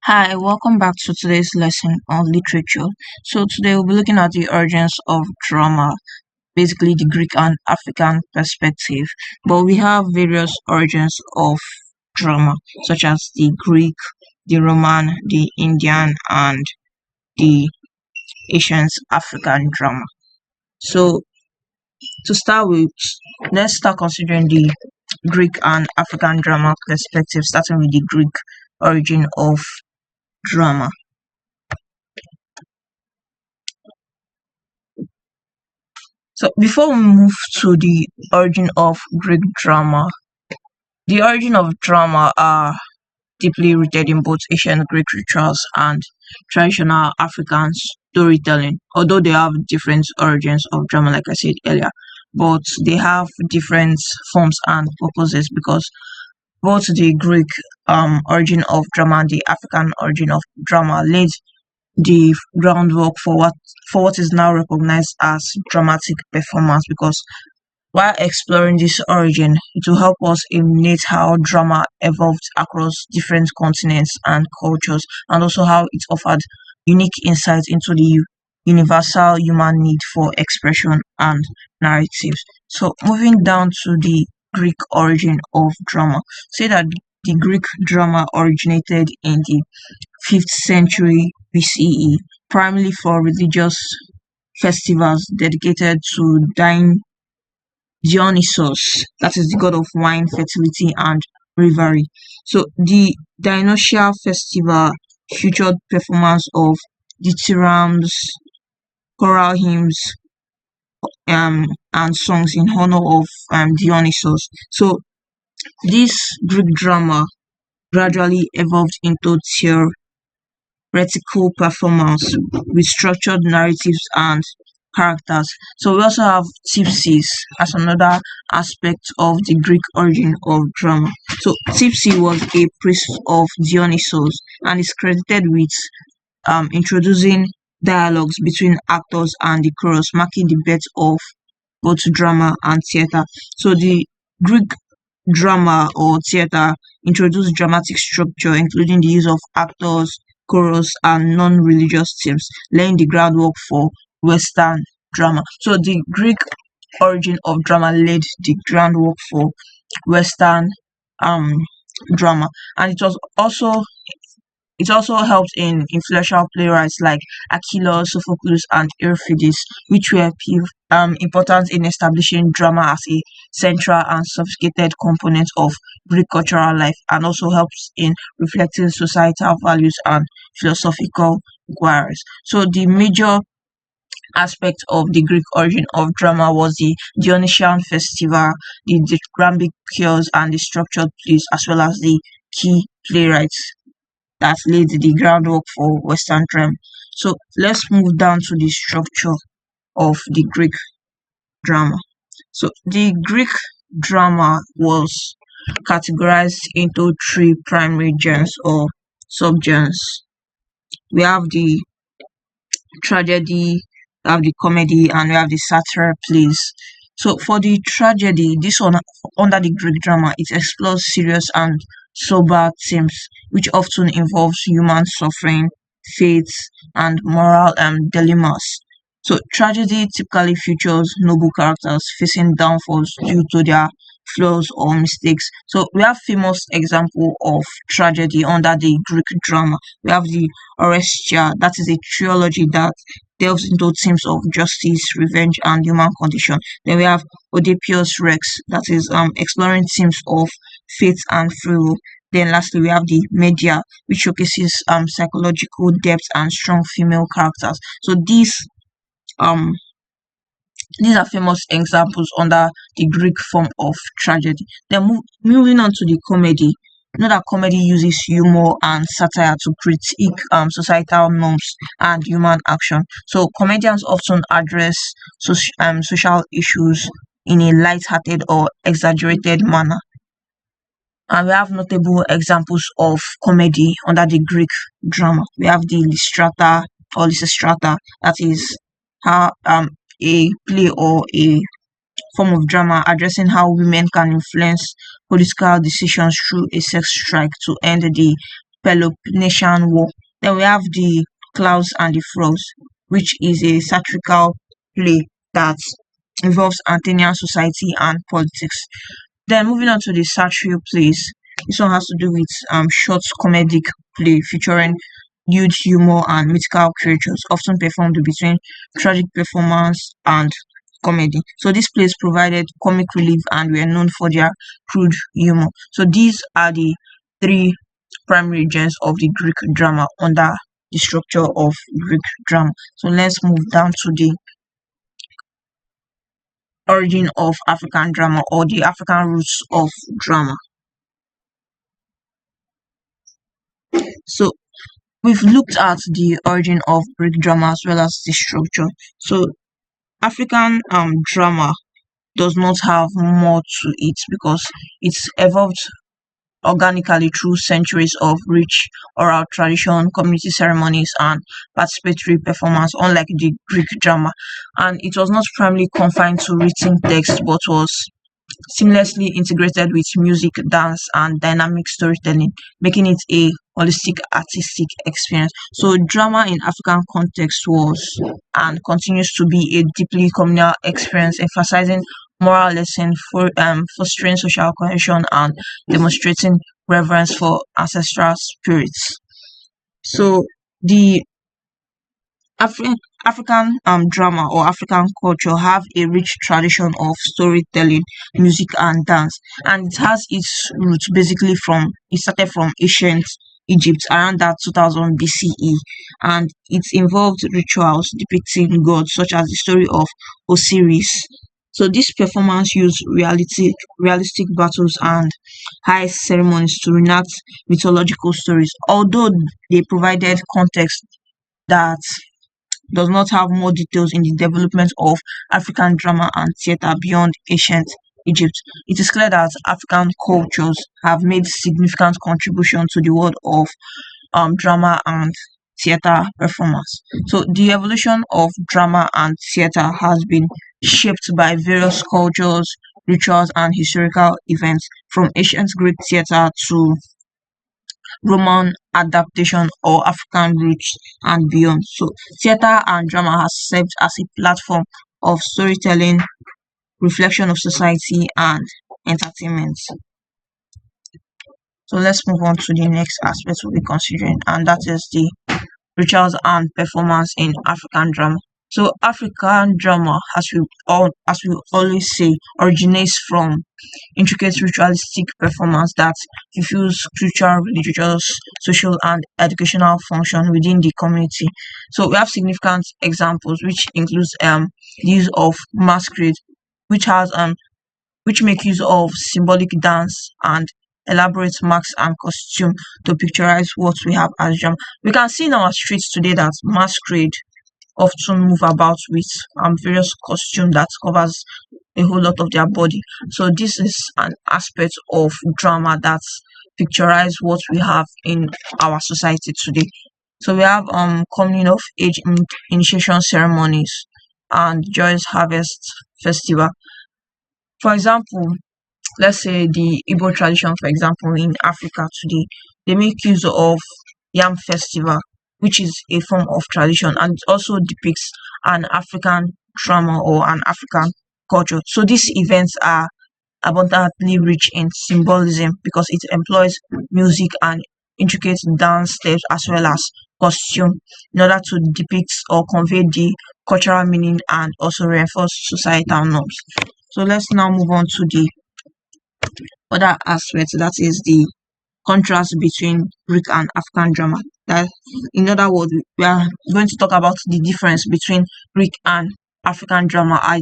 Hi, welcome back to today's lesson on literature. So today we'll be looking at the origins of drama, basically the Greek and African perspective. But we have various origins of drama, such as the Greek, the Roman, the Indian, and the Asian African drama. So to start with, let's start considering the Greek and African drama perspective, starting with the Greek origin of drama. So before we move to the origin of Greek drama, the origin of drama are deeply rooted in both ancient Greek rituals and traditional African storytelling. Although they have different origins of drama, like I said earlier, but they have different forms and purposes because both the Greek origin of drama and the African origin of drama laid the groundwork for what is now recognized as dramatic performance, because while exploring this origin, it will help us illuminate how drama evolved across different continents and cultures, and also how it offered unique insights into the universal human need for expression and narratives. So, moving down to the Greek origin of drama, say that the Greek drama originated in the 5th century BCE, primarily for religious festivals dedicated to Dionysus, that is the god of wine, fertility, and revelry. So the Dionysian festival featured performance of dithyrambs, choral hymns, and songs in honor of Dionysus. So this Greek drama gradually evolved into theoretical performance with structured narratives and characters. So we also have Tipsis as another aspect of the Greek origin of drama. So Tipsy was a priest of Dionysus and is credited with introducing dialogues between actors and the chorus, marking the birth of both drama and theatre. So the Greek drama or theatre introduced dramatic structure, including the use of actors, chorus, and non-religious themes, laying the groundwork for Western drama. So the Greek origin of drama laid the groundwork for Western um drama, and it also helped in influential playwrights like Achilles, Sophocles, and Euripides, which were important in establishing drama as a central and sophisticated component of Greek cultural life, and also helps in reflecting societal values and philosophical inquiries. So the major aspect of the Greek origin of drama was the Dionysian festival, the dithyrambic cures, and the structured plays, as well as the key playwrights that laid the groundwork for Western drama. So let's move down to the structure of the Greek drama. So the Greek drama was categorized into three primary genres or subgenres. We have the tragedy, we have the comedy, and we have the satire plays. So for the tragedy, this one under the Greek drama, it explores serious and sober themes, which often involves human suffering, faith, and moral dilemmas. So tragedy typically features noble characters facing downfalls due to their flaws or mistakes. So we have famous example of tragedy under the Greek drama. We have the Orestia, that is a trilogy that delves into themes of justice, revenge, and human condition. Then we have Oedipus Rex, that is exploring themes of faith and free will. Then lastly, we have the Media, which showcases psychological depth and strong female characters. So um these are famous examples under the Greek form of tragedy. Then moving on to the comedy. You know that comedy uses humor and satire to critique societal norms and human action. So comedians often address social issues in a light-hearted or exaggerated manner. And we have notable examples of comedy under the Greek drama. We have the Lysistrata or Lysistrata, that is how a play or a form of drama addressing how women can influence political decisions through a sex strike to end the Peloponnesian War. Then we have the Clouds and the Frogs, which is a satirical play that involves Athenian society and politics. Then moving on to the satirical plays, this one has to do with short comedic play featuring huge humor and mythical creatures, often performed between tragic performance and comedy. So these plays provided comic relief and were known for their crude humor. So these are the three primary genres of the Greek drama under the structure of Greek drama. So let's move down to the origin of African drama or the African roots of drama. So we've looked at the origin of Greek drama as well as the structure. So African drama does not have more to it because it's evolved organically through centuries of rich oral tradition, community ceremonies, and participatory performance, unlike the Greek drama. And it was not primarily confined to written text but was seamlessly integrated with music, dance, and dynamic storytelling, making it a holistic artistic experience. So, drama in African context was and continues to be a deeply communal experience, emphasizing moral lessons for fostering social cohesion and demonstrating reverence for ancestral spirits. So, the African drama or African culture have a rich tradition of storytelling, music, and dance, and it has its roots basically from it started from ancient Egypt around that 2000 BCE, and it involved rituals depicting gods such as the story of Osiris. So this performance used realistic battles and high ceremonies to reenact mythological stories. Although they provided context that does not have more details in the development of African drama and theatre beyond ancient Egypt. It is clear that African cultures have made significant contribution to the world of drama and theatre performance. So the evolution of drama and theatre has been shaped by various cultures, rituals, and historical events from ancient Greek theatre to Roman adaptation or African roots and beyond. So theatre and drama has served as a platform of storytelling, reflection of society and entertainment. So let's move on to the next aspect we'll be considering, and that is the rituals and performance in African drama. So African drama, as we always say, originates from intricate ritualistic performance that fulfills cultural, religious, social, and educational function within the community. So we have significant examples, which includes the use of masquerade, which has which make use of symbolic dance and elaborate masks and costume to picturize what we have as drama. We can see in our streets today that masquerade often move about with various costume that covers a whole lot of their body. So this is an aspect of drama that picturize what we have in our society today. So we have coming of age initiation ceremonies and joyous harvest festival. For example, let's say the Igbo tradition, for example, in Africa today, they make use of Yam Festival, which is a form of tradition and it also depicts an African drama or an African culture. So these events are abundantly rich in symbolism because it employs music and intricate dance steps as well as costume in order to depict or convey the cultural meaning and also reinforce societal norms. So let's now move on to the other aspect, that is the contrast between Greek and African drama. That, in other words, we are going to talk about the difference between Greek and African drama as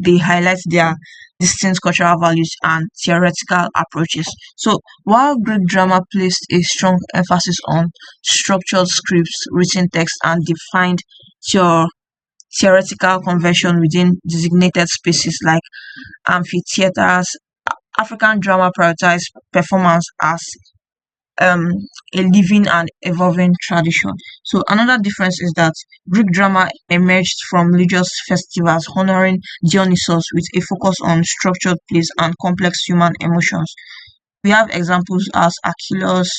they highlight their distinct cultural values and theoretical approaches. So, while Greek drama placed a strong emphasis on structured scripts, written text, and defined theo- theoretical convention within designated spaces like amphitheaters, African drama prioritized performance as um, a living and evolving tradition. So another difference is that Greek drama emerged from religious festivals honoring Dionysus with a focus on structured plays and complex human emotions. We have examples as Achilles,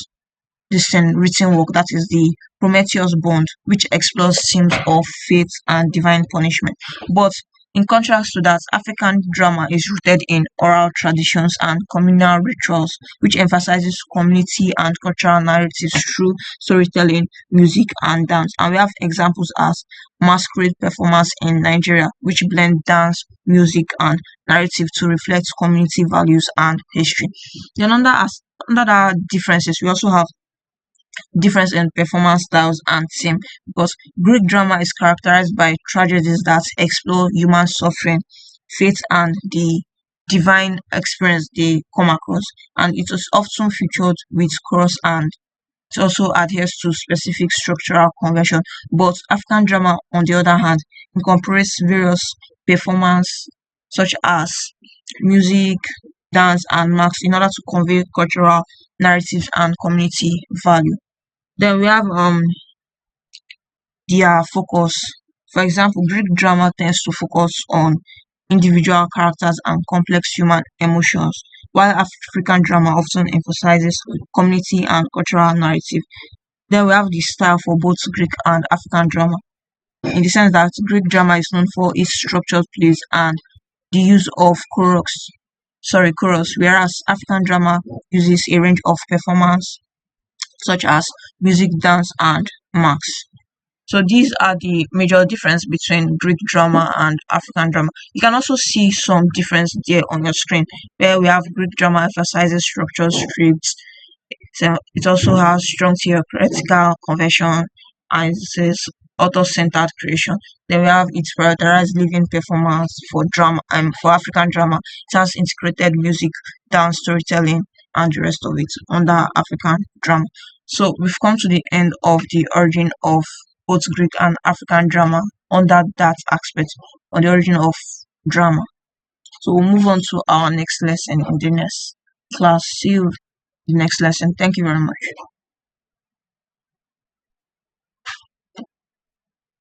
this written work, that is the Prometheus Bond, which explores themes of fate and divine punishment. But in contrast to that, African drama is rooted in oral traditions and communal rituals, which emphasizes community and cultural narratives through storytelling, music, and dance. And we have examples as masquerade performance in Nigeria, which blend dance, music, and narrative to reflect community values and history. Then under the differences, we also have difference in performance styles and theme, because Greek drama is characterized by tragedies that explore human suffering, fate, and the divine experience they come across, and it is often featured with chorus, and it also adheres to specific structural convention. But African drama, on the other hand, incorporates various performance such as music, dance, and marks in order to convey cultural narratives and community value. Then we have their focus. For example, Greek drama tends to focus on individual characters and complex human emotions, while African drama often emphasizes community and cultural narrative. Then we have the style for both Greek and African drama, in the sense that Greek drama is known for its structured plays and the use of chorus, whereas African drama uses a range of performance such as music, dance, and marks. So these are the major difference between Greek drama and African drama. You can also see some difference there on your screen, where we have Greek drama emphasizes structured scripts. So it also has strong theoretical convention, and it says author-centered creation. Then we have its prioritized living performance for drama, and for African drama, it has integrated music, dance, storytelling, and the rest of it under African drama. So we've come to the end of the origin of both Greek and African drama under that aspect, on the origin of drama. So we'll move on to our next lesson in the next class. See you in the next lesson. Thank you very much.